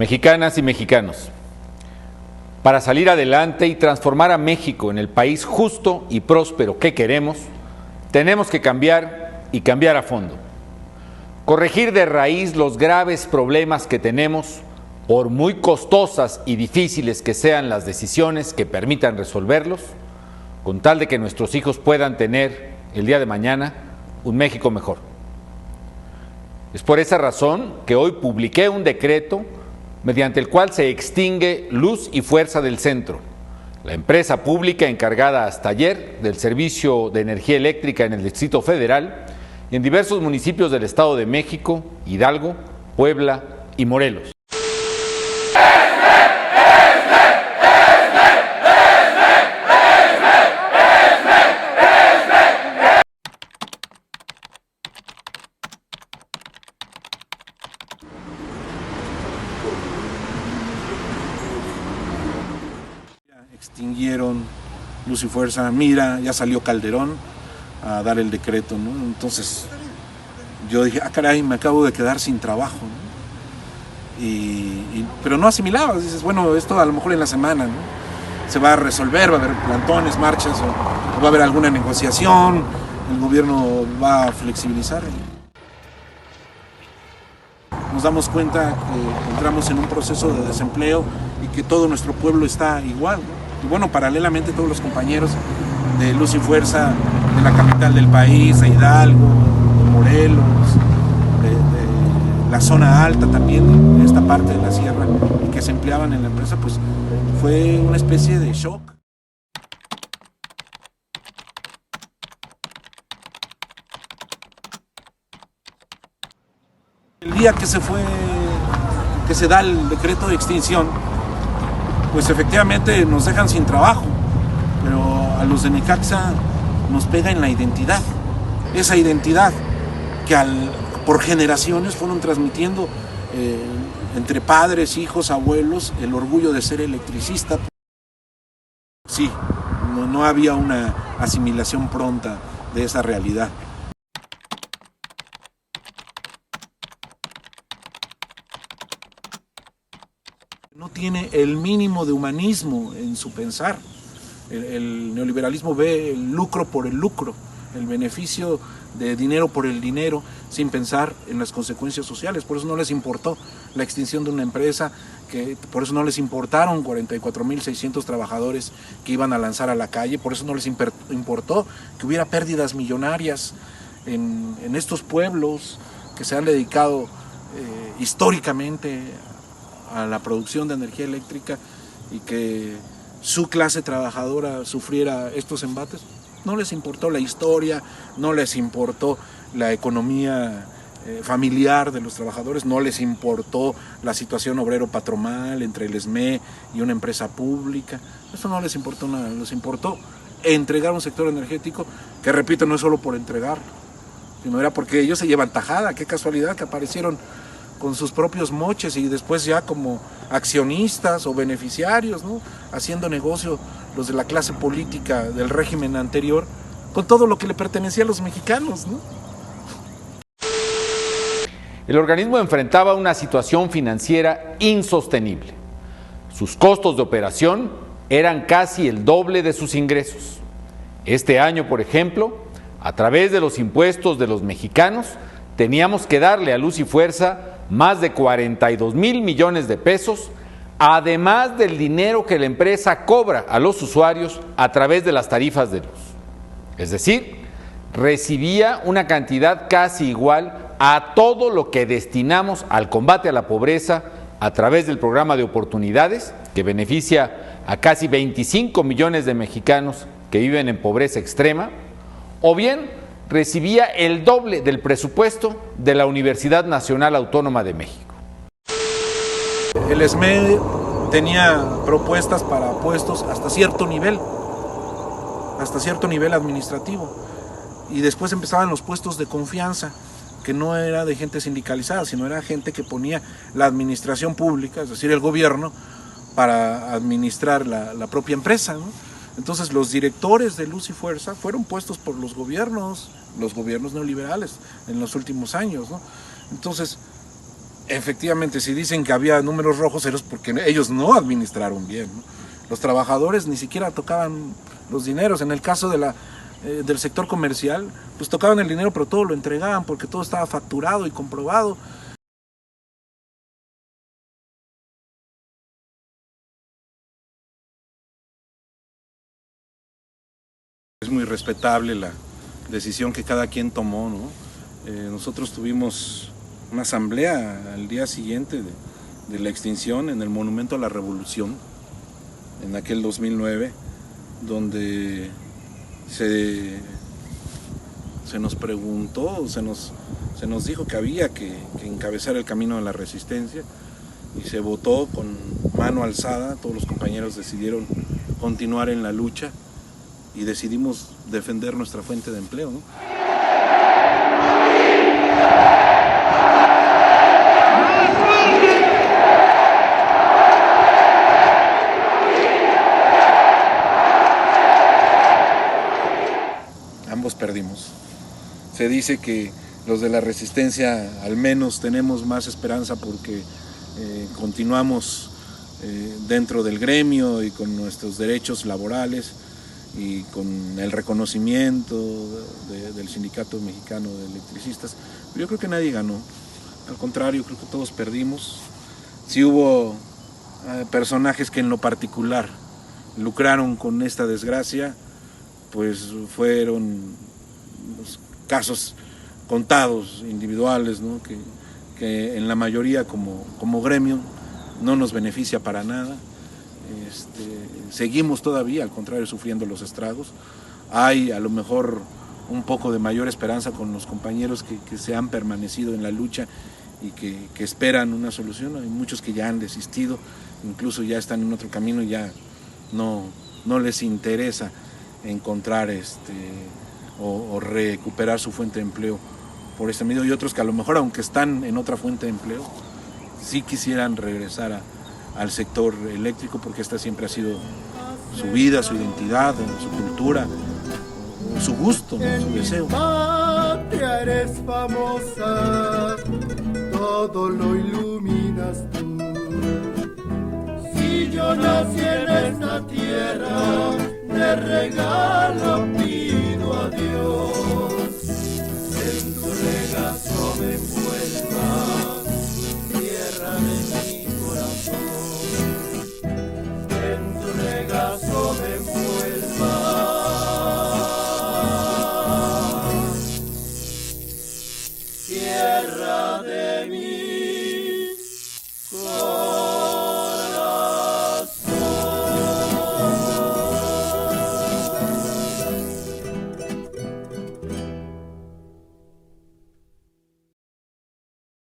Mexicanas y mexicanos, para salir adelante y transformar a México en el país justo y próspero que queremos, tenemos que cambiar y cambiar a fondo. Corregir de raíz los graves problemas que tenemos, por muy costosas y difíciles que sean las decisiones que permitan resolverlos, con tal de que nuestros hijos puedan tener el día de mañana un México mejor. Es por esa razón que hoy publiqué un decreto mediante el cual se extingue Luz y Fuerza del Centro, la empresa pública encargada hasta ayer del servicio de energía eléctrica en el Distrito Federal y en diversos municipios del Estado de México, Hidalgo, Puebla y Morelos. Extinguieron Luz y Fuerza, mira, ya salió Calderón a dar el decreto, ¿no? Entonces yo dije, caray, me acabo de quedar sin trabajo, ¿no? Pero no asimilabas, dices, bueno, esto a lo mejor en la semana, ¿no? Se va a resolver, va a haber plantones, marchas, o va a haber alguna negociación, el gobierno va a flexibilizar. Nos damos cuenta que entramos en un proceso de desempleo y que todo nuestro pueblo está igual, ¿no? Y bueno, paralelamente todos los compañeros de Luz y Fuerza de la capital del país, de Hidalgo, de Morelos, de la zona alta también, de esta parte de la sierra, y que se empleaban en la empresa, pues fue una especie de shock. El día que se da el decreto de extinción, pues efectivamente nos dejan sin trabajo, pero a los de Necaxa nos pega en la identidad. Esa identidad que por generaciones fueron transmitiendo entre padres, hijos, abuelos, el orgullo de ser electricista. Sí, no había una asimilación pronta de esa realidad. No tiene el mínimo de humanismo en su pensar. El neoliberalismo ve el lucro por el lucro, el beneficio de dinero por el dinero, sin pensar en las consecuencias sociales. Por eso no les importó la extinción de una empresa, por eso no les importaron 44.600 trabajadores que iban a lanzar a la calle, por eso no les importó que hubiera pérdidas millonarias en estos pueblos que se han dedicado históricamente a la producción de energía eléctrica y que su clase trabajadora sufriera estos embates. No les importó la historia, no les importó la economía familiar de los trabajadores, no les importó la situación obrero-patronal entre el SME y una empresa pública. Eso no les importó nada, les importó entregar un sector energético que, repito, no es solo por entregarlo, sino era porque ellos se llevan tajada. Qué casualidad que aparecieron con sus propios moches y después ya como accionistas o beneficiarios, ¿no? Haciendo negocio los de la clase política del régimen anterior con todo lo que le pertenecía a los mexicanos, ¿no? El organismo enfrentaba una situación financiera insostenible. Sus costos de operación eran casi el doble de sus ingresos. Este año, por ejemplo, a través de los impuestos de los mexicanos, teníamos que darle a Luz y Fuerza más de 42,000 millones de pesos, además del dinero que la empresa cobra a los usuarios a través de las tarifas de luz. Es decir, recibía una cantidad casi igual a todo lo que destinamos al combate a la pobreza a través del programa de oportunidades, que beneficia a casi 25 millones de mexicanos que viven en pobreza extrema, o bien recibía el doble del presupuesto de la Universidad Nacional Autónoma de México. El SME tenía propuestas para puestos hasta cierto nivel administrativo, y después empezaban los puestos de confianza, que no era de gente sindicalizada, sino era gente que ponía la administración pública, es decir, el gobierno, para administrar la propia empresa, ¿no? Entonces los directores de Luz y Fuerza fueron puestos por los gobiernos neoliberales en los últimos años, ¿no? Entonces Efectivamente, si dicen que había números rojos, era porque ellos no administraron bien, ¿no? Los trabajadores ni siquiera tocaban los dineros. En el caso del sector comercial, pues tocaban el dinero, pero todo lo entregaban porque todo estaba facturado y comprobado. Es muy respetable la decisión que cada quien tomó, ¿no? Nosotros tuvimos una asamblea al día siguiente de la extinción en el Monumento a la Revolución, en aquel 2009, donde se nos preguntó, se nos dijo que había que encabezar el camino de la resistencia, y se votó con mano alzada. Todos los compañeros decidieron continuar en la lucha y decidimos defender nuestra fuente de empleo, ¿no? Ambos perdimos. Se dice que los de la resistencia al menos tenemos más esperanza porque continuamos dentro del gremio y con nuestros derechos laborales y con el reconocimiento del Sindicato Mexicano de Electricistas. Pero yo creo que nadie ganó, al contrario, creo que todos perdimos. Sí hubo personajes que en lo particular lucraron con esta desgracia, pues fueron casos contados, individuales, ¿no? que en la mayoría como gremio no nos beneficia para nada. Seguimos todavía, al contrario, sufriendo los estragos. Hay a lo mejor un poco de mayor esperanza con los compañeros que se han permanecido en la lucha y que esperan una solución. Hay muchos que ya han desistido, incluso ya están en otro camino y ya no les interesa encontrar o recuperar su fuente de empleo por este medio, y otros que a lo mejor, aunque están en otra fuente de empleo, sí quisieran regresar al sector eléctrico, porque esta siempre ha sido su vida, su identidad, su cultura, su gusto, ¿no? Su deseo. Patria eres famosa, todo lo iluminas tú. Si yo nací en esta tierra, te regalo